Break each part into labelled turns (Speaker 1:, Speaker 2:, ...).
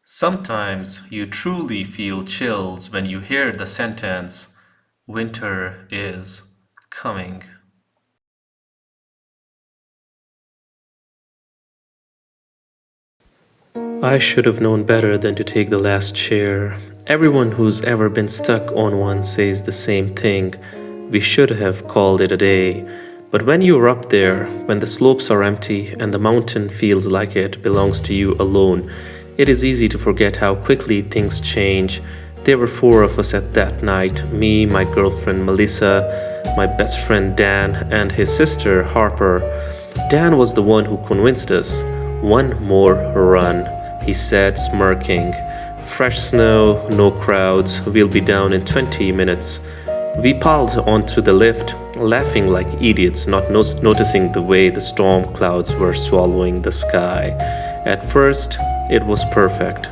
Speaker 1: Sometimes you truly feel chills when you hear the sentence, "Winter is coming."
Speaker 2: I should have known better than to take the last chair. Everyone who's ever been stuck on one says the same thing. We should have called it a day. But when you're up there, when the slopes are empty and the mountain feels like it belongs to you alone, it is easy to forget how quickly things change. There were four of us at that night: me, my girlfriend Melissa, my best friend Dan, and his sister Harper. Dan was the one who convinced us. One more run, he said, smirking. Fresh snow, no crowds, we'll be down in 20 minutes. We piled onto the lift, laughing like idiots, not noticing the way the storm clouds were swallowing the sky. At first, it was perfect.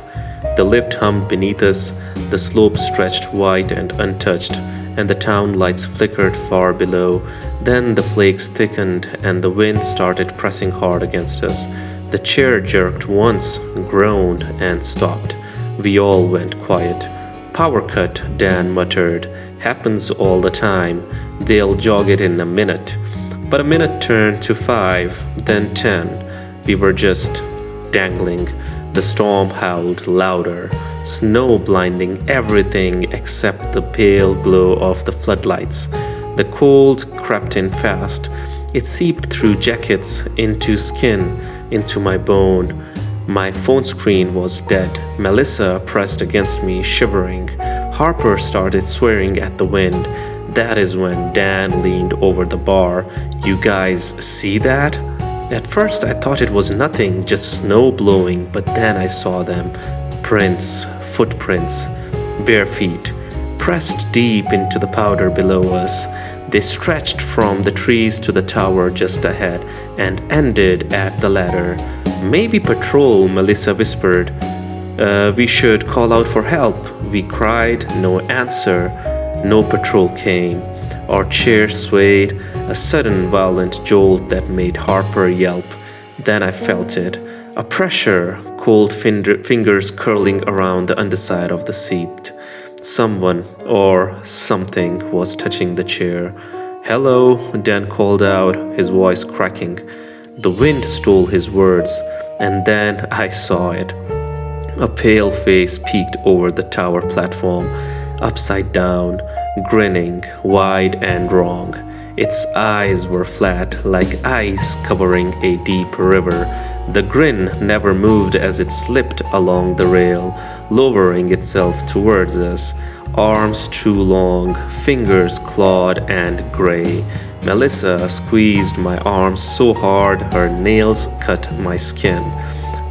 Speaker 2: The lift hummed beneath us, the slope stretched white and untouched, and the town lights flickered far below. Then the flakes thickened and the wind started pressing hard against us. The chair jerked once, groaned, and stopped. We all went quiet. "Power cut," Dan muttered. "Happens all the time. They'll jog it in a minute." But a minute turned to 5, then 10. We were just dangling. The storm howled louder, snow blinding everything except the pale glow of the floodlights. The cold crept in fast. It seeped through jackets, into skin, into my bone. My phone screen was dead. Melissa pressed against me, shivering. Harper started swearing at the wind. That is when Dan leaned over the bar. "You guys see that?" At first I thought it was nothing, just snow blowing, but then I saw them. Prints, footprints, bare feet, pressed deep into the powder below us. They stretched from the trees to the tower just ahead and ended at the ladder. "Maybe patrol," Melissa whispered. We should call out for help." We cried. No answer. No patrol came. Our chair swayed, a sudden violent jolt that made Harper yelp. Then I felt it. A pressure, cold fingers curling around the underside of the seat. Someone or something was touching the chair. "Hello," Dan called out, his voice cracking. The wind stole his words, and then I saw it. A pale face peeked over the tower platform, upside down, grinning, wide and wrong. Its eyes were flat, like ice covering a deep river. The grin never moved as it slipped along the rail, lowering itself towards us. Arms too long, fingers clawed and gray. Melissa squeezed my arms so hard her nails cut my skin.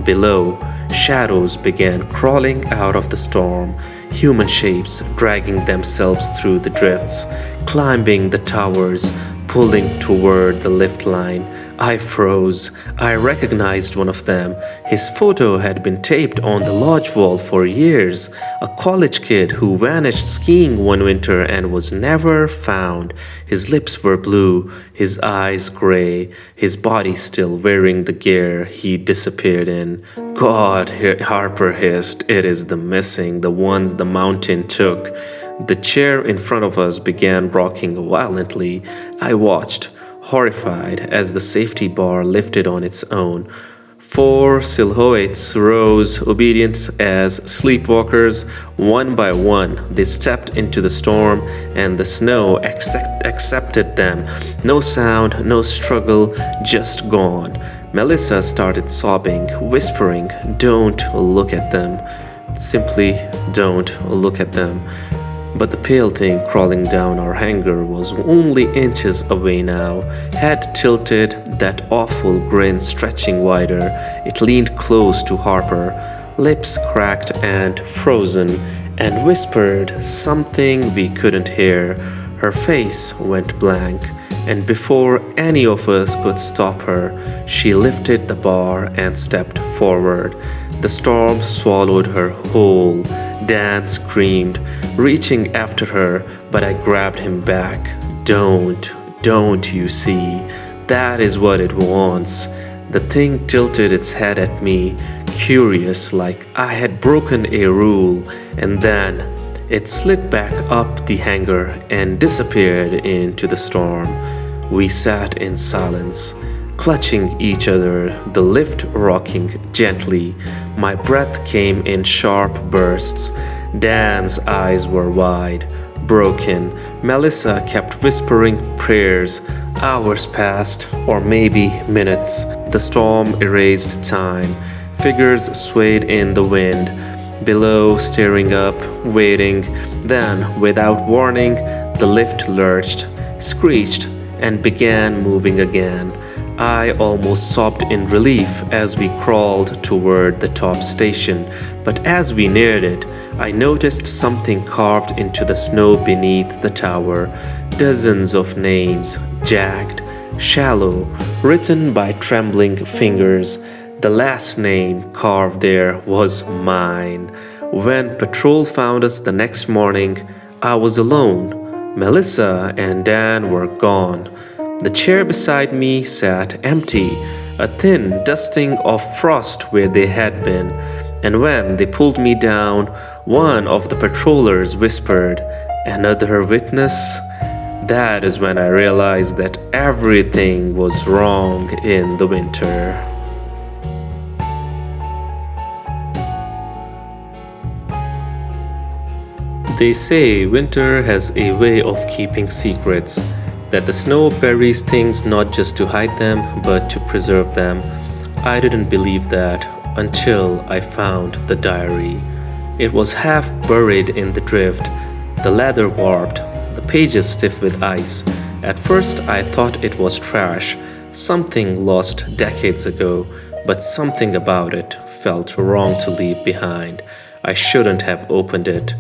Speaker 2: Below, shadows began crawling out of the storm, human shapes dragging themselves through the drifts, climbing the towers, pulling toward the lift line. I froze. I recognized one of them. His photo had been taped on the lodge wall for years. A college kid who vanished skiing one winter and was never found. His lips were blue, his eyes gray, his body still wearing the gear he disappeared in. "God," Harper hissed, "it is the missing, the ones the mountain took." The chair in front of us began rocking violently. I watched, horrified, as the safety bar lifted on its own. 4 silhouettes rose, obedient as sleepwalkers. One by one, they stepped into the storm, and the snow accepted them. No sound, no struggle, just gone. Melissa started sobbing, whispering, "Don't look at them. Simply don't look at them." But the pale thing crawling down our hangar was only inches away now, head tilted, that awful grin stretching wider. It leaned close to Harper, lips cracked and frozen, and whispered something we couldn't hear. Her face went blank, and before any of us could stop her, she lifted the bar and stepped forward. The storm swallowed her whole. Dan screamed, reaching after her, but I grabbed him back. Don't you see? That is what it wants." The thing tilted its head at me, curious, like I had broken a rule, and then it slid back up the hanger and disappeared into the storm. We sat in silence, clutching each other, the lift rocking gently. My breath came in sharp bursts. Dan's eyes were wide, broken. Melissa kept whispering prayers. Hours passed, or maybe minutes. The storm erased time. Figures swayed in the wind. Below, staring up, waiting. Then, without warning, the lift lurched, screeched, and began moving again. I almost sobbed in relief as we crawled toward the top station, but as we neared it, I noticed something carved into the snow beneath the tower. Dozens of names, jagged, shallow, written by trembling fingers. The last name carved there was mine. When patrol found us the next morning, I was alone. Melissa and Dan were gone. The chair beside me sat empty, a thin dusting of frost where they had been. And when they pulled me down, one of the patrollers whispered, "Another witness?" That is when I realized that everything was wrong in the winter. They say winter has a way of keeping secrets, that the snow buries things not just to hide them, but to preserve them. I didn't believe that until I found the diary. It was half buried in the drift, the leather warped, the pages stiff with ice. At first I thought it was trash, something lost decades ago, but something about it felt wrong to leave behind. I shouldn't have opened it.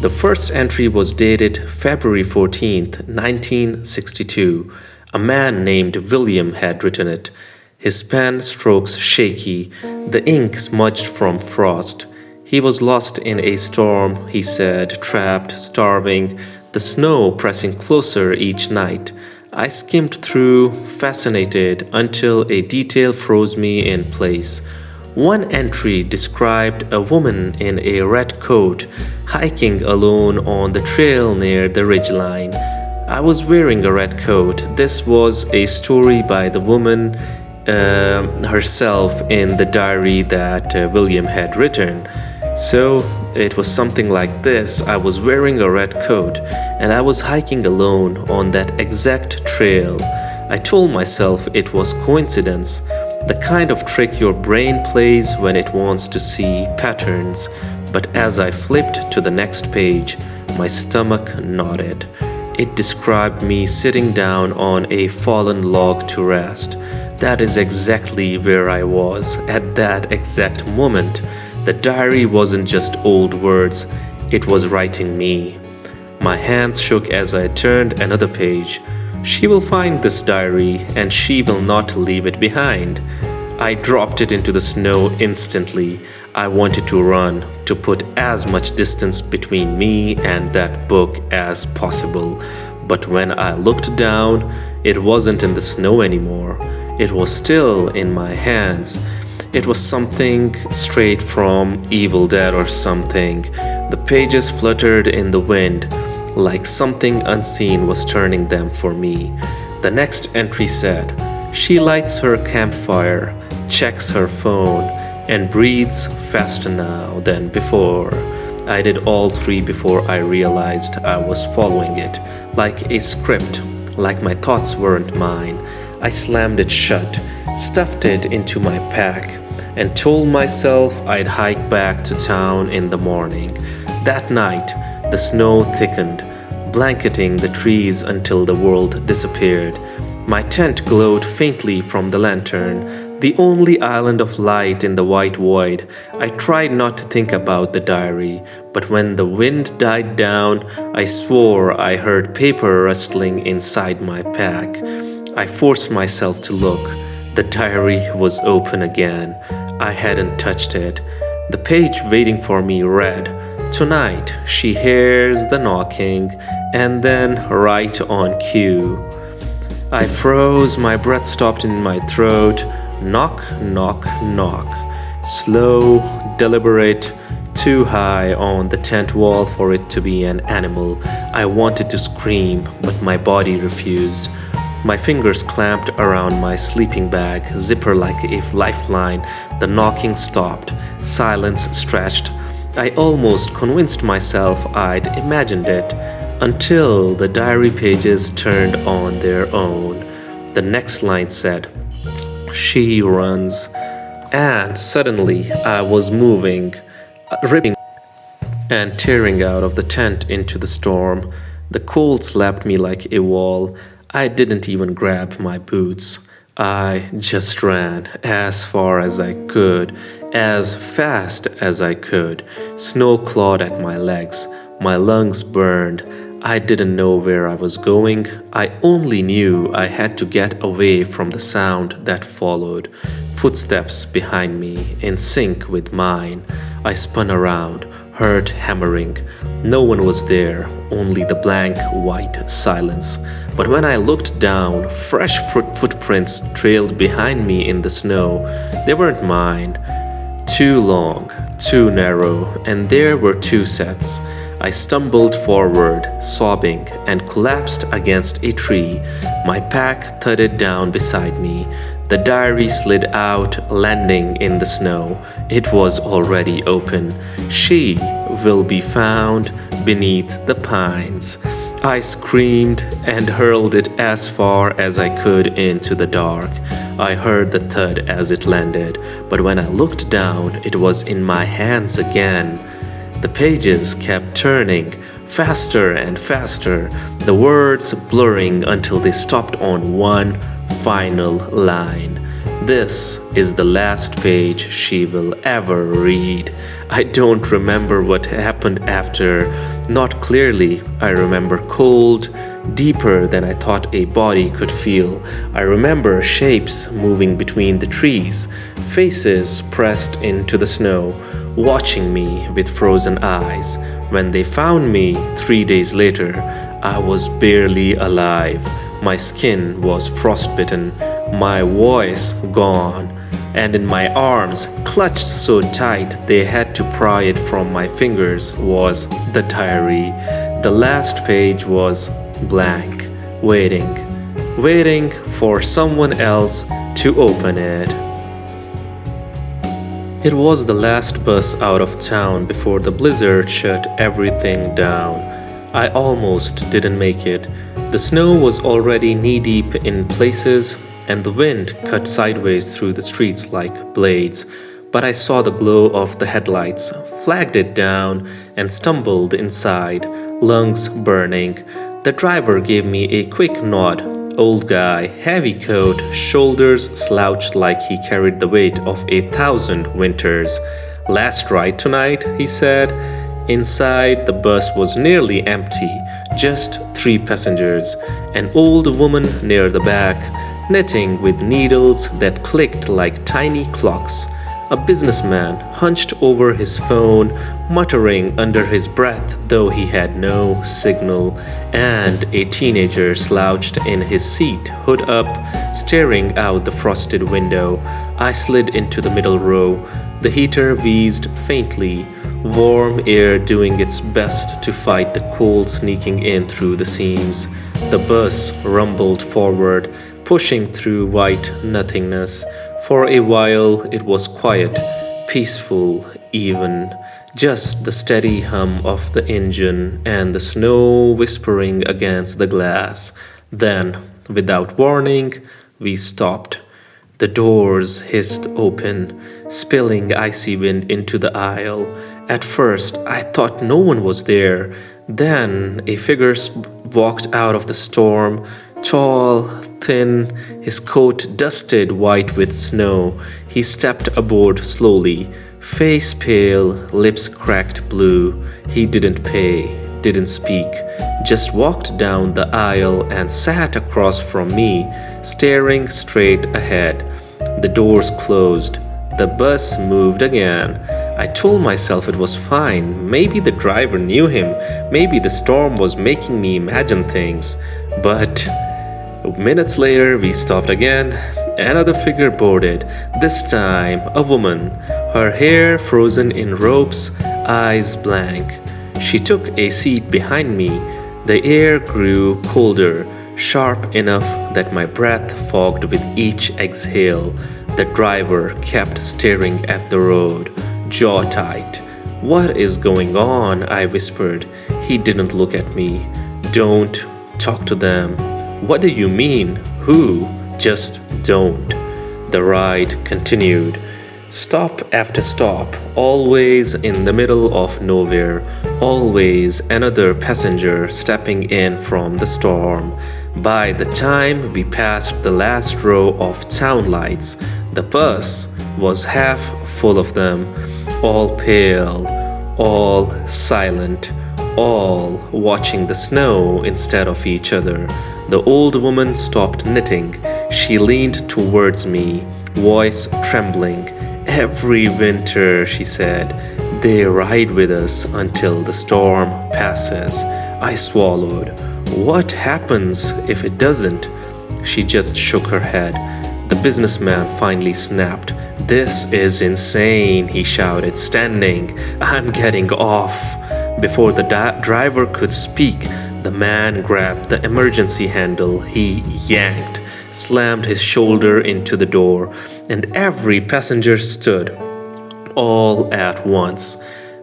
Speaker 2: The first entry was dated February 14th, 1962. A man named William had written it. His pen strokes shaky, the ink smudged from frost. He was lost in a storm, he said, trapped, starving, the snow pressing closer each night. I skimmed through, fascinated, until a detail froze me in place. One entry described a woman in a red coat hiking alone on the trail near the ridgeline. I was wearing a red coat. This was a story by the woman herself in the diary that William had written. So it was something like this. I was wearing a red coat and I was hiking alone on that exact trail. I told myself it was coincidence, the kind of trick your brain plays when it wants to see patterns. But as I flipped to the next page, my stomach nodded. It described me sitting down on a fallen log to rest. That is exactly where I was at that exact moment. The diary wasn't just old words, it was writing me. My hands shook as I turned another page. She will find this diary and she will not leave it behind. I dropped it into the snow instantly. I wanted to run, to put as much distance between me and that book as possible. But when I looked down, it wasn't in the snow anymore. It was still in my hands. It was something straight from Evil Dead or something. The pages fluttered in the wind, like something unseen was turning them for me. The next entry said, "She lights her campfire, checks her phone, and breathes faster now than before." I did all three before I realized I was following it, like a script, like my thoughts weren't mine. I slammed it shut, stuffed it into my pack, and told myself I'd hike back to town in the morning. That night, the snow thickened, blanketing the trees until the world disappeared. My tent glowed faintly from the lantern, the only island of light in the white void. I tried not to think about the diary, but when the wind died down, I swore I heard paper rustling inside my pack. I forced myself to look. The diary was open again. I hadn't touched it. The page waiting for me read, "Tonight she hears the knocking," and then right on cue. I froze, my breath stopped in my throat. Knock, knock, knock. Slow, deliberate, too high on the tent wall for it to be an animal. I wanted to scream, but my body refused. My fingers clamped around my sleeping bag, zipper like a lifeline. The knocking stopped. Silence stretched. I almost convinced myself I'd imagined it until the diary pages turned on their own. The next line said, "She runs." And suddenly I was moving, ripping and tearing out of the tent into the storm. The cold slapped me like a wall. I didn't even grab my boots. I just ran as far as I could, as fast as I could. Snow clawed at my legs. My lungs burned. I didn't know where I was going. I only knew I had to get away from the sound that followed. Footsteps behind me, in sync with mine. I spun around, heart hammering. No one was there, only the blank white silence. But when I looked down, fresh footprints trailed behind me in the snow. They weren't mine. Too long, too narrow, and there were two sets. I stumbled forward, sobbing, and collapsed against a tree. My pack thudded down beside me. The diary slid out, landing in the snow. It was already open. She will be found beneath the pines. I screamed and hurled it as far as I could into the dark. I heard the thud as it landed, but when I looked down, it was in my hands again. The pages kept turning, faster and faster, the words blurring until they stopped on one final line. "This is the last page she will ever read." I don't remember what happened after. Not clearly. I remember cold, deeper than I thought a body could feel. I remember shapes moving between the trees, faces pressed into the snow, watching me with frozen eyes. When they found me 3 days later, I was barely alive. My skin was frostbitten, my voice gone, and in my arms, clutched so tight they had to pry it from my fingers, was the diary. The last page was blank, waiting for someone else to open it. It was the last bus out of town before the blizzard shut everything down. I almost didn't make it. The snow was already knee-deep in places, and the wind cut sideways through the streets like blades. But I saw the glow of the headlights, flagged it down, and stumbled inside, lungs burning. The driver gave me a quick nod. Old guy, heavy coat, shoulders slouched like he carried the weight of 1,000 winters. "Last ride tonight," he said. Inside, the bus was nearly empty, just 3 passengers. An old woman near the back, knitting with needles that clicked like tiny clocks. A businessman hunched over his phone, muttering under his breath, though he had no signal, and a teenager slouched in his seat, hood up, staring out the frosted window. I slid into the middle row. The heater wheezed faintly, warm air doing its best to fight the cold sneaking in through the seams. The bus rumbled forward, pushing through white nothingness. For a while it was quiet, peaceful even, just the steady hum of the engine and the snow whispering against the glass. Then, without warning, we stopped. The doors hissed open, spilling icy wind into the aisle. At first, I thought no one was there. Then a figure walked out of the storm, tall, thin, his coat dusted white with snow. He stepped aboard slowly, face pale, lips cracked blue. He didn't pay, didn't speak, just walked down the aisle and sat across from me, staring straight ahead. The doors closed. The bus moved again. I told myself it was fine. Maybe the driver knew him. Maybe the storm was making me imagine things. But minutes later, we stopped again. Another figure boarded, this time a woman, her hair frozen in ropes, eyes blank. She took a seat behind me. The air grew colder, sharp enough that my breath fogged with each exhale. The driver kept staring at the road, jaw tight. What is going on? I whispered. He didn't look at me. Don't talk to them. What do you mean? Who? Just don't. The ride continued. Stop after stop, always in the middle of nowhere, always another passenger stepping in from the storm. By the time we passed the last row of town lights, the bus was half full of them, all pale, all silent, all watching the snow instead of each other. The old woman stopped knitting. She leaned towards me, voice trembling. Every winter, she said, they ride with us until the storm passes. I swallowed. What happens if it doesn't? She just shook her head. The businessman finally snapped. This is insane, he shouted, standing. I'm getting off. Before the driver could speak, the man grabbed the emergency handle. He yanked, slammed his shoulder into the door, and every passenger stood, all at once.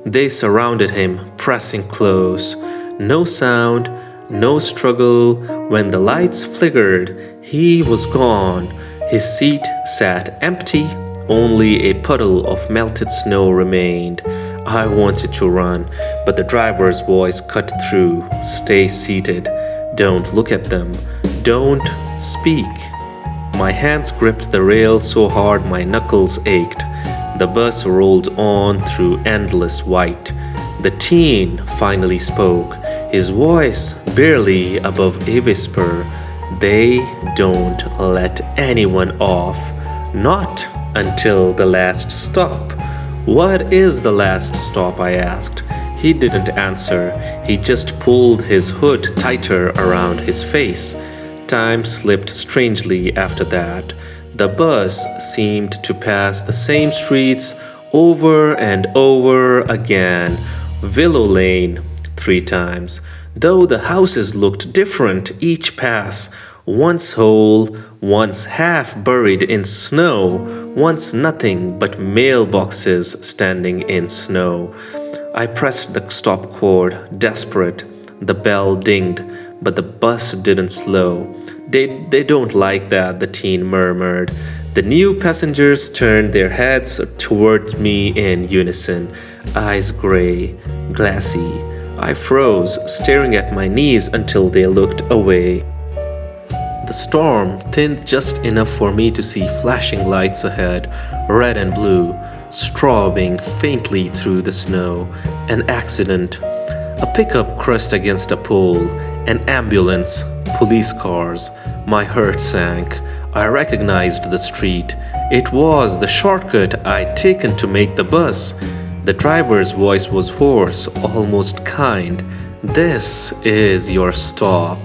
Speaker 2: They surrounded him, pressing close. No sound, no struggle. When the lights flickered, he was gone. His seat sat empty. Only a puddle of melted snow remained. I wanted to run, but the driver's voice cut through. Stay seated. Don't look at them. Don't speak. My hands gripped the rail so hard my knuckles ached. The bus rolled on through endless white. The teen finally spoke, his voice barely above a whisper. They don't let anyone off. Not until the last stop. What is the last stop? I asked. He didn't answer. He just pulled his hood tighter around his face. Time slipped strangely after that. The bus seemed to pass the same streets over and over again. Willow Lane 3 times. Though the houses looked different each pass, once whole, once half buried in snow, once nothing but mailboxes standing in snow. I pressed the stop cord, desperate. The bell dinged, but the bus didn't slow. They don't like that, the teen murmured. The new passengers turned their heads towards me in unison, eyes gray, glassy. I froze, staring at my knees until they looked away. The storm thinned just enough for me to see flashing lights ahead, red and blue, strobing faintly through the snow. An accident. A pickup crushed against a pole. An ambulance. Police cars. My heart sank. I recognized the street. It was the shortcut I'd taken to make the bus. The driver's voice was hoarse, almost kind. This is your stop.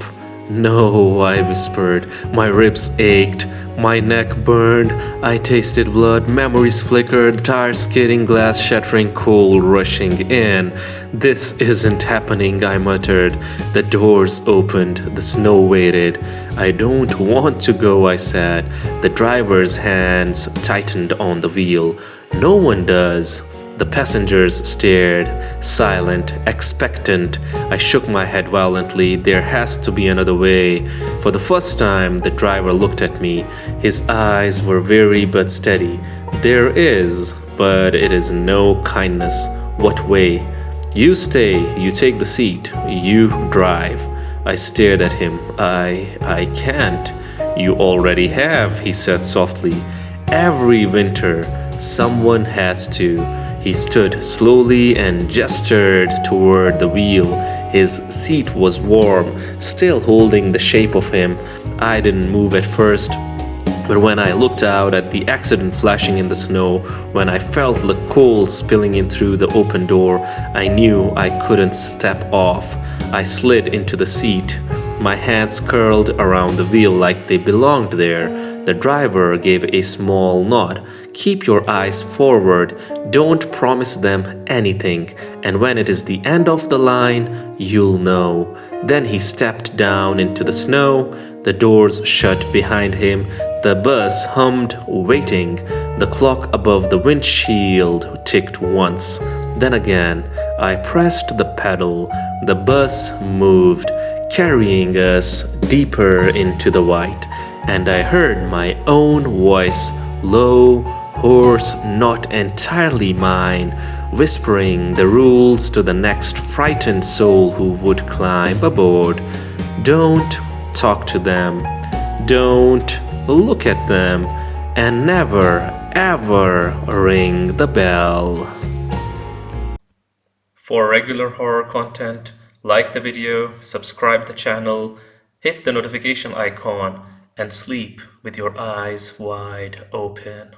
Speaker 2: No, I whispered. My ribs ached. My neck burned. I tasted blood. Memories flickered. Tires skidding, glass shattering, cold rushing in. This isn't happening, I muttered. The doors opened. The snow waited. I don't want to go, I said. The driver's hands tightened on the wheel. No one does. The passengers stared, silent, expectant. I shook my head violently. There has to be another way. For the first time, the driver looked at me. His eyes were weary but steady. There is, but it is no kindness. What way? You stay, you take the seat, you drive. I stared at him. I can't. You already have, he said softly. Every winter, someone has to. He stood slowly and gestured toward the wheel. His seat was warm, still holding the shape of him. I didn't move at first, but when I looked out at the accident flashing in the snow, when I felt the cold spilling in through the open door, I knew I couldn't step off. I slid into the seat. My hands curled around the wheel like they belonged there. The driver gave a small nod. Keep your eyes forward. Don't promise them anything. And when it is the end of the line, you'll know. Then he stepped down into the snow. The doors shut behind him. The bus hummed, waiting. The clock above the windshield ticked once. Then again, I pressed the pedal. The bus moved, carrying us deeper into the white. And I heard my own voice, low, hoarse, not entirely mine, whispering the rules to the next frightened soul who would climb aboard. Don't talk to them. Don't look at them. And never, ever ring the bell.
Speaker 1: For regular horror content, like the video, subscribe the channel, hit the notification icon, and sleep with your eyes wide open.